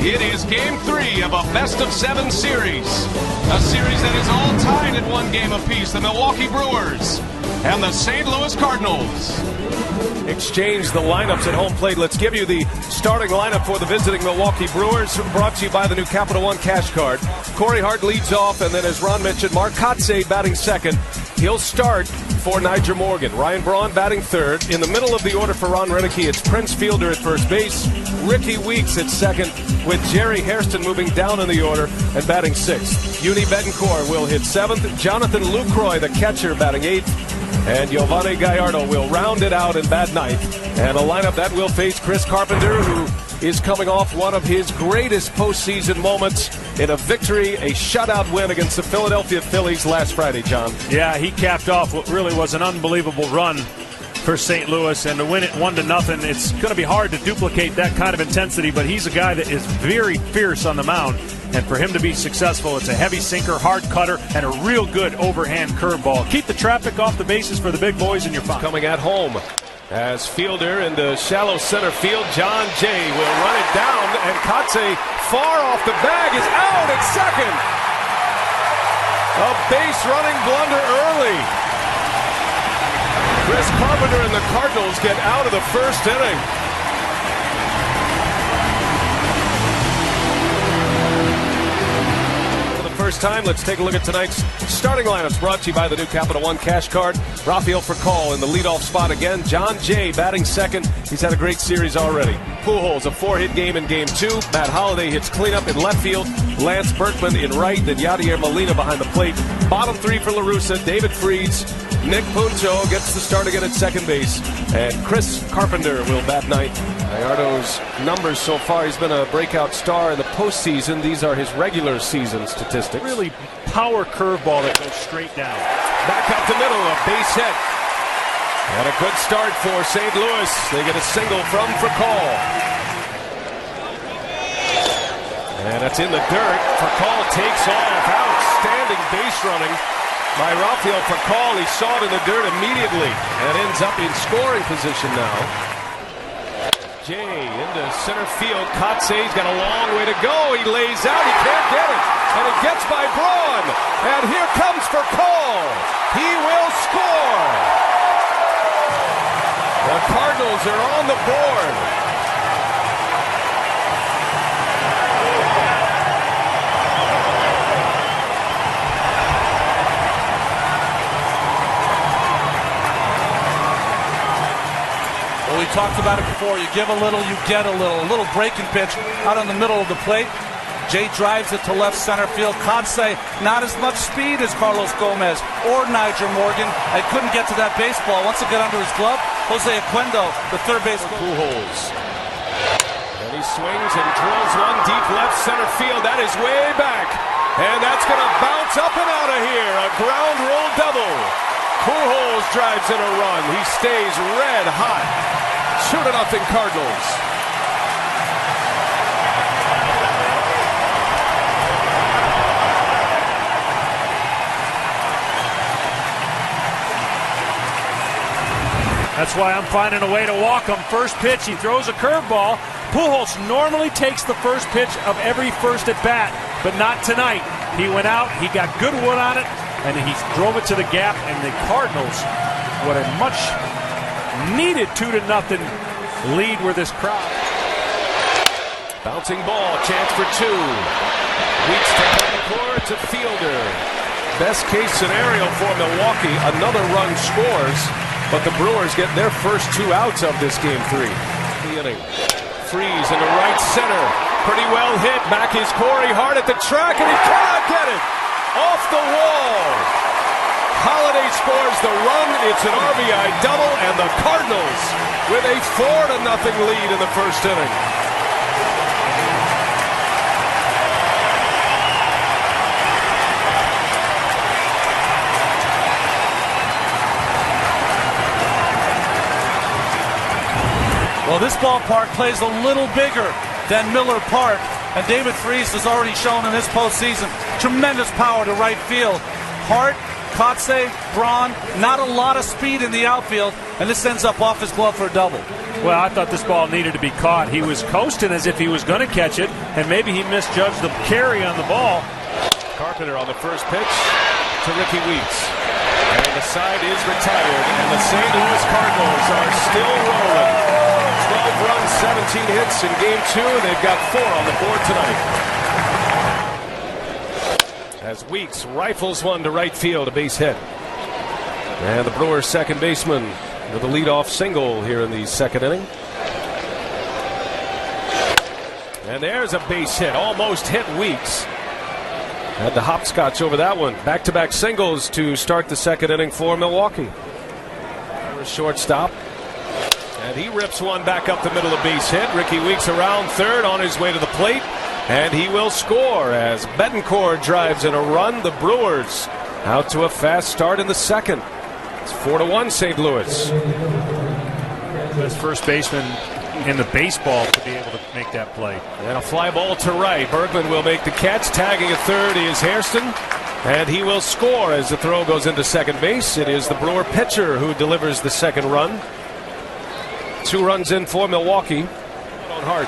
It is Game 3 of a best-of-7 series. A series that is all tied at one game apiece. The Milwaukee Brewers and the St. Louis Cardinals. Exchange the lineups at home plate. Let's give you the starting lineup for the visiting Milwaukee Brewers, brought to you by the new Capital One Cash Card. Corey Hart leads off, and then as Ron mentioned, Mark Kotsay batting second. He'll start for Nyjer Morgan. Ryan Braun batting third. In the middle of the order for Ron Renneke, it's Prince Fielder at first base, Ricky Weeks at second, with Jerry Hairston moving down in the order and batting sixth. Uni Betancourt will hit seventh. Jonathan Lucroy, the catcher, batting eighth. And Giovanni Gallardo will round it out in bat ninth. And a lineup that will face Chris Carpenter, who is coming off one of his greatest postseason moments in a victory, a shutout win against the Philadelphia Phillies last Friday, John. Yeah, he capped off what really was an unbelievable run for St. Louis, and to win it 1-0, it's going to be hard to duplicate that kind of intensity, but he's a guy that is very fierce on the mound, and for him to be successful, it's a heavy sinker, hard cutter, and a real good overhand curveball. Keep the traffic off the bases for the big boys, and you're fine. Coming at home as fielder in the shallow center field, John Jay will run it down, and Kotsay far off the bag is out at second. A base running blunder early. Chris Carpenter and the Cardinals get out of the first inning. For the first time, let's take a look at tonight's starting lineups, brought to you by the new Capital One Cash Card. Rafael Furcal in the leadoff spot again. John Jay batting second. He's had a great series already. Pujols, a 4-hit game in Game 2. Matt Holliday hits cleanup in left field. Lance Berkman in right. Then Yadier Molina behind the plate. Bottom three for La Russa. David Freeds. Nick Punto gets the start again at second base. And Chris Carpenter will bat ninth. Gallardo's numbers so far, he's been a breakout star in the postseason. These are his regular season statistics. Really power curveball that goes straight down. Back up the middle, a base hit. And a good start for St. Louis. They get a single from Furcal. And that's in the dirt. Furcal takes off. Outstanding base running by Rafael Furcal. He saw it in the dirt immediately and ends up in scoring position now. Jay into center field. Kotsay's got a long way to go. He lays out. He can't get it. And it gets by Braun. And here comes Furcal. He will score. The Cardinals are on the board. Well, we talked about it before. You give a little, you get a little. A little breaking pitch out in the middle of the plate. Jay drives it to left center field. Kotsay, not as much speed as Carlos Gomez or Nyjer Morgan. I couldn't get to that baseball. Once it got under his glove, Jose Oquendo, the third base. Pujols. And he swings and drills one deep left center field. That is way back. And that's going to bounce up and out of here. A ground rule double. Pujols drives in a run. He stays red hot. 2-0 Cardinals. That's why I'm finding a way to walk him. First pitch, he throws a curveball. Pujols normally takes the first pitch of every first at bat, but not tonight. He went out, he got good wood on it, and he drove it to the gap, and the Cardinals, what a much needed 2-0 lead with this crowd. Bouncing ball, chance for two. Weeks to Betancourt to Fielder. Best case scenario for Milwaukee, another run scores. But the Brewers get their first 2 outs of this Game 3. The inning. Freeze into right center. Pretty well hit. Back is Corey Hart at the track, and he cannot get it. Off the wall. Holliday scores the run. It's an RBI double, and the Cardinals with a 4-0 lead in the first inning. Well, this ballpark plays a little bigger than Miller Park, and David Freese has already shown in this postseason tremendous power to right field. Hart Kotsay, Braun, not a lot of speed in the outfield, and this ends up off his glove for a double. Well, I thought this ball needed to be caught. He was coasting as if he was going to catch it, and maybe he misjudged the carry on the ball. Carpenter on the first pitch to Ricky Weeks. And the side is retired, and the St. Louis Cardinals are still rolling. 12 runs, 17 hits in Game 2, and they've got 4 on the board tonight. As Weeks rifles one to right field, a base hit. And the Brewers' second baseman with a leadoff single here in the second inning. And there's a base hit, almost hit Weeks. Had the hopscotch over that one. Back-to-back singles to start the second inning for Milwaukee. Shortstop. And he rips one back up the middle of base hit. Ricky Weeks around third on his way to the plate. And he will score as Betancourt drives in a run. The Brewers out to a fast start in the second. It's 4-1 St. Louis. Best first baseman in the baseball to be able to make that play. And a fly ball to right. Bergman will make the catch. Tagging at third is Hairston. And he will score as the throw goes into second base. It is the Brewer pitcher who delivers the second run. 2 runs in for Milwaukee. On Hart.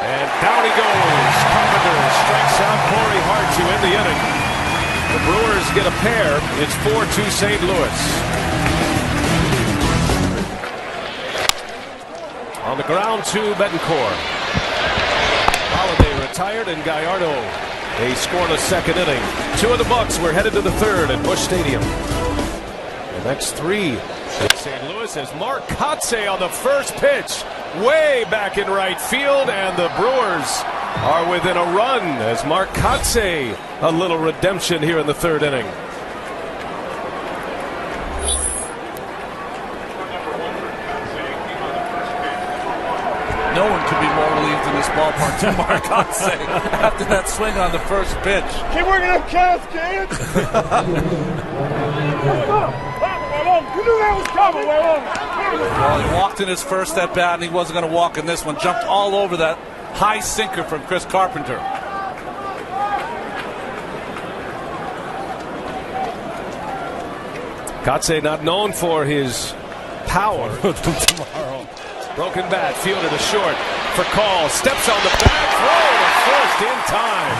And down he goes. Carpenter strikes out Corey Hart to end the inning. The Brewers get a pair. It's 4-2 St. Louis. On the ground to Betancourt. Holiday retired, and Gallardo a scoreless second inning. 2 of the Bucks were headed to the third at Busch Stadium. The next 3 in St. Louis as Mark Kotsay on the first pitch. Way back in right field, and the Brewers are within a run as Mark Kotsay, a little redemption here in the third inning. No one could be more relieved in this ballpark than Mark Kotsay after that swing on the first pitch. Keep working them calves, kid! You knew that was coming, Well, he walked in his first at bat, and he wasn't going to walk in this one. Jumped all over that high sinker from Chris Carpenter. Kotsay not known for his power. Tomorrow. Broken bat, fielded to short for Call. Steps on the back, throw to first in time.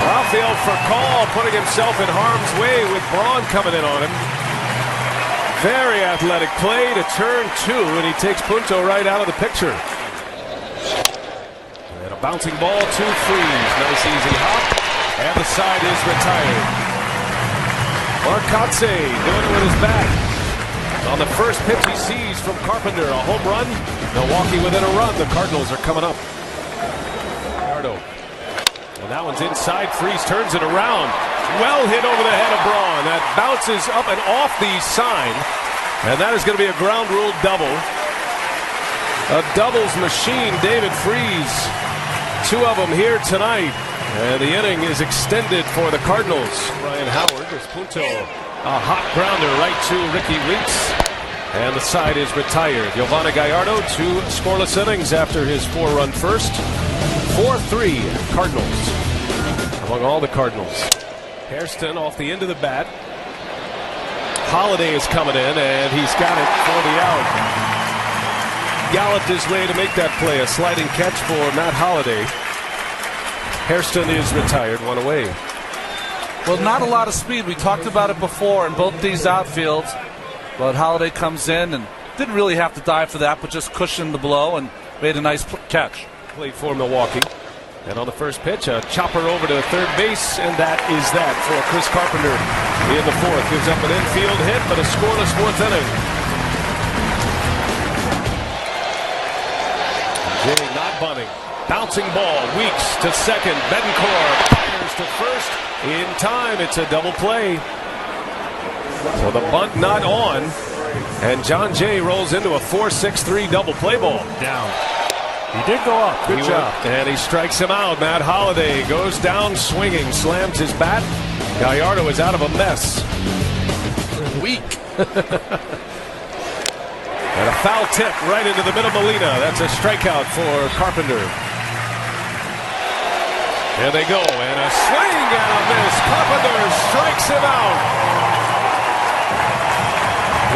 Rafael Furcal putting himself in harm's way with Braun coming in on him. Very athletic play to turn 2, and he takes Punto right out of the picture. And a bouncing ball to Freeze. Nice easy hop, and the side is retired. Mark Kotsay doing it with his bat. On the first pitch he sees from Carpenter, a home run. Milwaukee within a run. The Cardinals are coming up. Gallardo. And that one's inside. Freeze turns it around. Well hit over the head of Braun. That bounces up and off the sign. And that is going to be a ground rule double. A doubles machine, David Freeze. 2 of them here tonight. And the inning is extended for the Cardinals. Ryan Howard is Punto. A hot grounder right to Ricky Weeks. And the side is retired. Giovanni Gallardo, 2 scoreless innings after his 4-run first. 4-3 Cardinals. Among all the Cardinals. Hairston off the end of the bat. Holiday is coming in, and he's got it for the out. Galloped his way to make that play. A sliding catch for Matt Holiday. Hairston is retired, 1 away. Well, not a lot of speed. We talked about it before in both these outfields. But Holiday comes in and didn't really have to dive for that, but just cushioned the blow and made a nice catch. Played for Milwaukee. And on the first pitch, a chopper over to third base, and that is that for Chris Carpenter in the 4th. Gives up an infield hit, but a scoreless 4th inning. Jay not bunting. Bouncing ball, Weeks to second. Betancourt fires to first. In time, it's a double play. So the bunt not on, and John Jay rolls into a 4-6-3 double play ball. Down. He did go up. Good job. And he strikes him out. Matt Holiday goes down swinging, slams his bat. Gallardo is out of a mess. Weak. And a foul tip right into the middle of Molina. That's a strikeout for Carpenter. Here they go, and a swing and a miss. Carpenter strikes him out.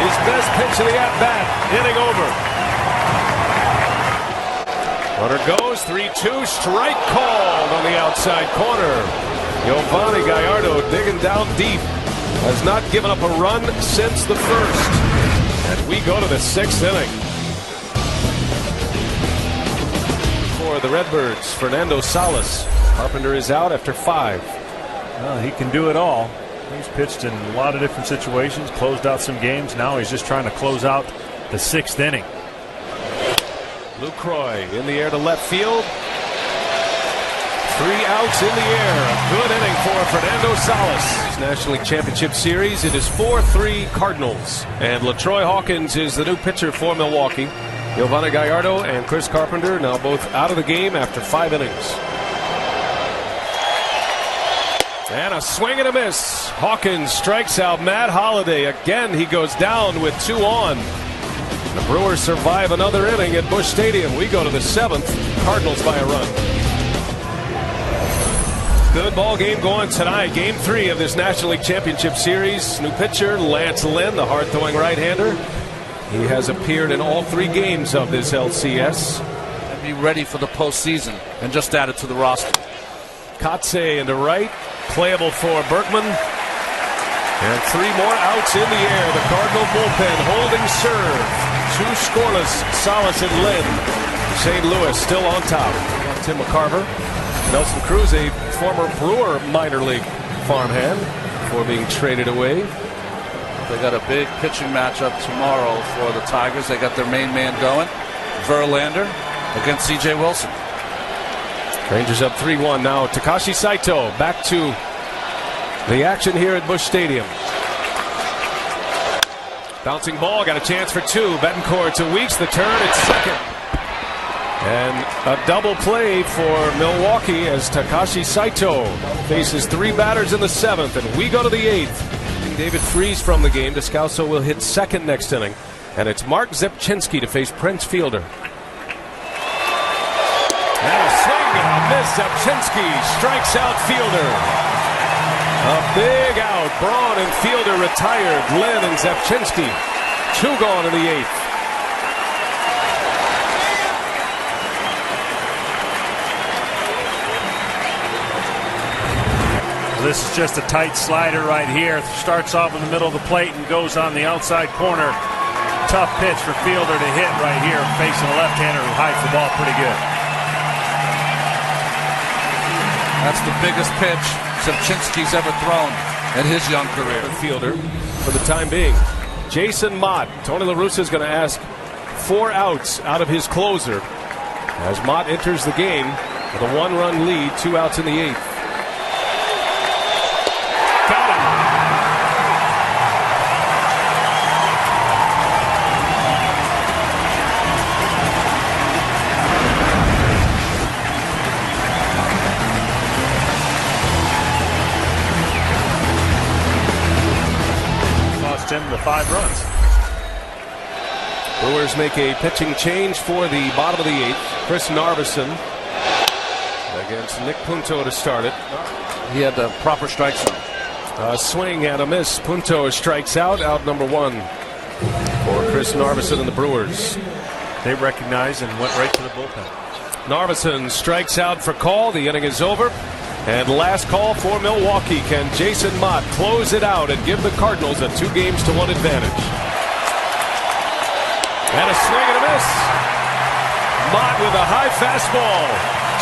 His best pitch of the at-bat, inning over. Runner goes, 3-2, strike called on the outside corner. Giovanni Gallardo digging down deep. Has not given up a run since the first. And we go to the 6th inning. For the Redbirds, Fernando Salas. Carpenter is out after 5. Well, he can do it all. He's pitched in a lot of different situations, closed out some games. Now he's just trying to close out the 6th inning. Lucroy in the air to left field. 3 outs in the air. A good inning for Fernando Salas. National League Championship Series. It is 4-3 Cardinals. And LaTroy Hawkins is the new pitcher for Milwaukee. Giovanni Gallardo and Chris Carpenter now both out of the game after 5 innings. And a swing and a miss. Hawkins strikes out Matt Holliday. Again, he goes down with 2 on. The Brewers survive another inning at Busch Stadium. We go to the 7th. Cardinals by a run. Good ball game going tonight. Game 3 of this National League Championship Series. New pitcher Lance Lynn, the hard-throwing right-hander. He has appeared in all 3 games of this LCS. And be ready for the postseason and just add it to the roster. Kotze into right. Playable for Berkman. And 3 more outs in the air. The Cardinal bullpen holding serve. 2 scoreless, Salas and Lynn. St. Louis still on top. Tim McCarver. Nelson Cruz, a former Brewer minor league farmhand, before being traded away. They got a big pitching matchup tomorrow for the Tigers. They got their main man going, Verlander, against C.J. Wilson. Rangers up 3-1 now. Takashi Saito back to the action here at Busch Stadium. Bouncing ball, got a chance for 2. Betancourt to Weeks, the turn at second. And a double play for Milwaukee as Takashi Saito faces 3 batters in the 7th, and we go to the 8th. David Freese from the game. Descalso will hit second next inning, and it's Mark Zepchinski to face Prince Fielder. And a swing and a miss. Zepchinski strikes out Fielder. A big out. Braun and Fielder retired. Lynn and Zepchinski. 2 gone in the 8th. This is just a tight slider right here. Starts off in the middle of the plate and goes on the outside corner. Tough pitch for Fielder to hit right here, facing a left-hander who hides the ball pretty good. That's the biggest pitch Zepchinski's ever thrown in his young career. Fielder for the time being. Jason Mott. Tony La Russa is going to ask 4 outs out of his closer as Mott enters the game with a 1-run lead, 2 outs in the 8th. Got him. Cost him the 5 runs. Brewers make a pitching change for the bottom of the 8th. Chris Narveson against Nick Punto to start it. He had the proper strike zone. A swing and a miss. Punto strikes out number 1 for Chris Narveson and the Brewers. They recognized and went right to the bullpen. Narveson strikes out for call. The inning is over. And last call for Milwaukee. Can Jason Mott close it out and give the Cardinals a 2-1 advantage? And a swing and a miss. Mott with a high fastball.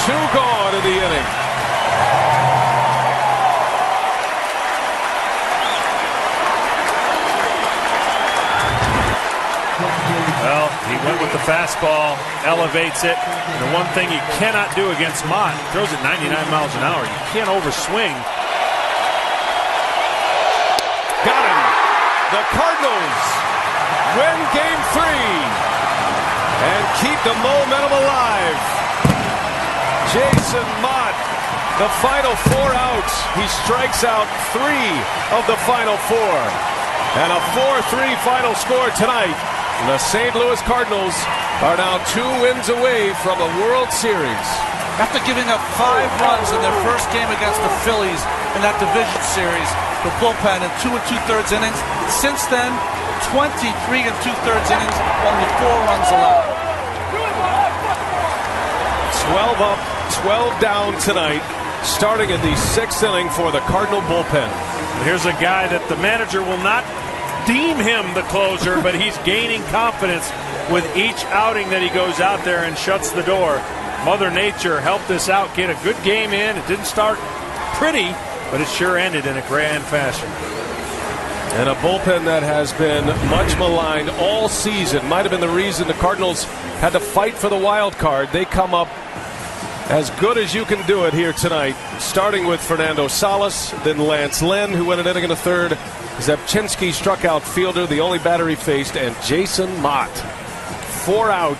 2 gone in the inning. Well, he went with the fastball, elevates it. The one thing you cannot do against Mott, throws it 99 miles an hour. You can't overswing. Got him. The Cardinals win Game 3 and keep the momentum alive. Jason Mott, the final 4 outs. He strikes out 3 of the final 4. And a 4-3 final score tonight. The St. Louis Cardinals are now 2 wins away from a World Series. After giving up 5 runs in their first game against the Phillies in that division series, the bullpen in 2 2/3 innings. Since then, 23 2/3 innings, only 4 runs allowed. 12 up, 12 down tonight, starting in the 6th inning for the Cardinal bullpen. Here's a guy that the manager will not deem him the closer, but he's gaining confidence with each outing that he goes out there and shuts the door. Mother Nature helped this out, get a good game in. It didn't start pretty, but it sure ended in a grand fashion. And a bullpen that has been much maligned all season. Might have been the reason the Cardinals had to fight for the wild card. They come up as good as you can do it here tonight, starting with Fernando Salas, then Lance Lynn, who went an inning and a third. Zepchinski struck out fielder, the only batter he faced, and Jason Mott. 4 outs.